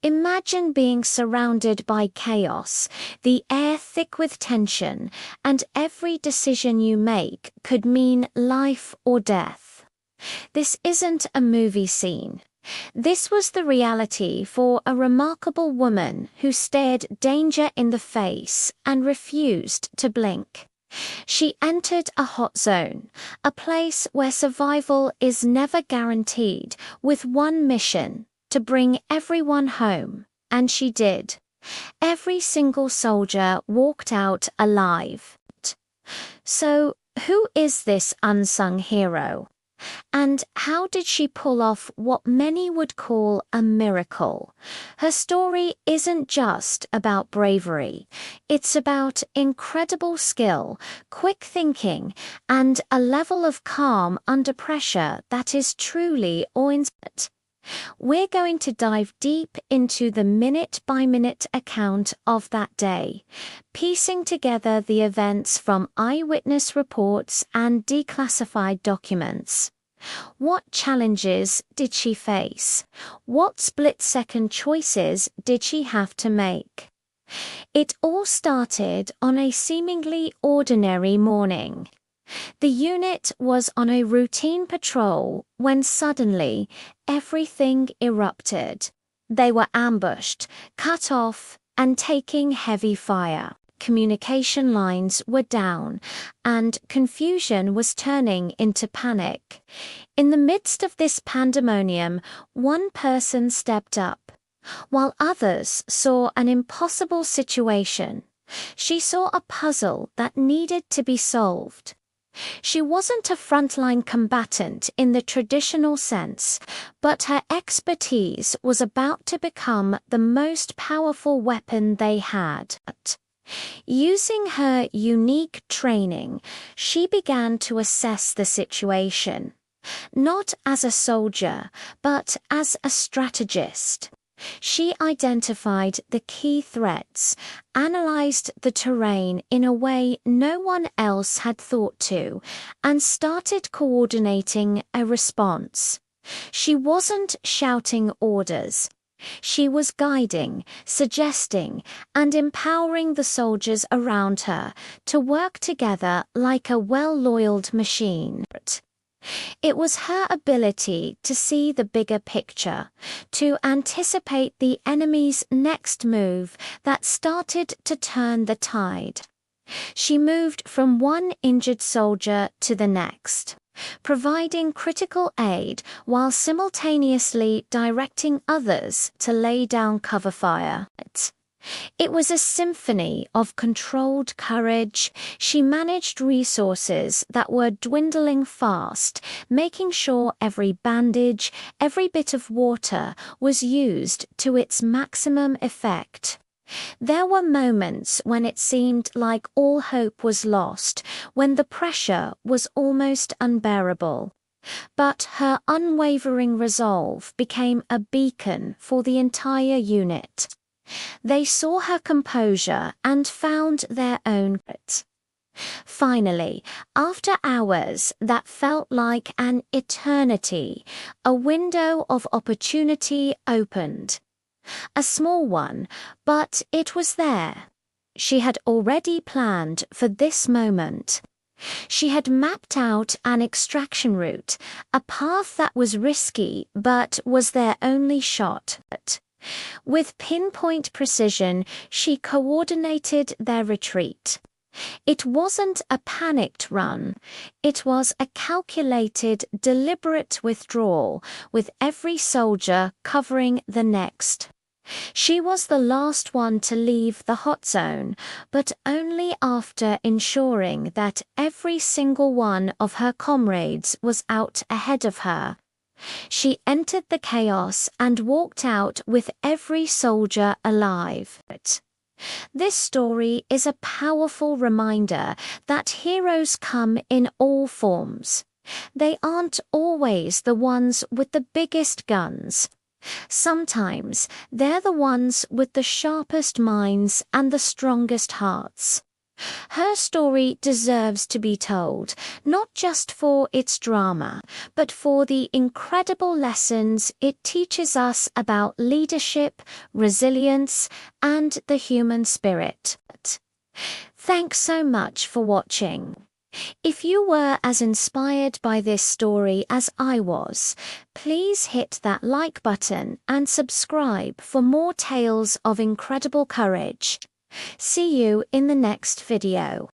Imagine being surrounded by chaos, the air thick with tension, and every decision you make could mean life or death. This isn't a movie scene. This was the reality for a remarkable woman who stared danger in the face and refused to blink. She entered a hot zone, a place where survival is never guaranteed, with one mission: to bring everyone home, and she did. Every single soldier walked out alive. So, who is this unsung hero? And how did she pull off what many would call a miracle? Her story isn't just about bravery. It's about incredible skill, quick thinking, and a level of calm under pressure that is truly awe-inspiring. We're going to dive deep into the minute-by-minute account of that day, piecing together the events from eyewitness reports and declassified documents. What challenges did she face? What split-second choices did she have to make? It all started on a seemingly ordinary morning. The unit was on a routine patrol when suddenly everything erupted. They were ambushed, cut off, and taking heavy fire. Communication lines were down, and confusion was turning into panic. In the midst of this pandemonium, one person stepped up. While others saw an impossible situation, she saw a puzzle that needed to be solved. She wasn't a frontline combatant in the traditional sense, but her expertise was about to become the most powerful weapon they had. Using her unique training, she began to assess the situation, not as a soldier, but as a strategist. She identified the key threats, analyzed the terrain in a way no one else had thought to, and started coordinating a response. She wasn't shouting orders. She was guiding, suggesting, and empowering the soldiers around her to work together like a well-oiled machine. It was her ability to see the bigger picture, to anticipate the enemy's next move that started to turn the tide. She moved from one injured soldier to the next, providing critical aid while simultaneously directing others to lay down cover fire. It was a symphony of controlled courage. She managed resources that were dwindling fast, making sure every bandage, every bit of water was used to its maximum effect. There were moments when it seemed like all hope was lost, when the pressure was almost unbearable. But her unwavering resolve became a beacon for the entire unit. They saw her composure and found their own grit. Finally, after hours that felt like an eternity, a window of opportunity opened. A small one, but it was there. She had already planned for this moment. She had mapped out an extraction route, a path that was risky but was their only shot. With pinpoint precision, she coordinated their retreat. It wasn't a panicked run. It was a calculated, deliberate withdrawal, with every soldier covering the next. She was the last one to leave the hot zone, but only after ensuring that every single one of her comrades was out ahead of her. She entered the chaos and walked out with every soldier alive. This story is a powerful reminder that heroes come in all forms. They aren't always the ones with the biggest guns. Sometimes they're the ones with the sharpest minds and the strongest hearts. Her story deserves to be told, not just for its drama, but for the incredible lessons it teaches us about leadership, resilience, and the human spirit. Thanks so much for watching. If you were as inspired by this story as I was, please hit that like button and subscribe for more tales of incredible courage. See you in the next video.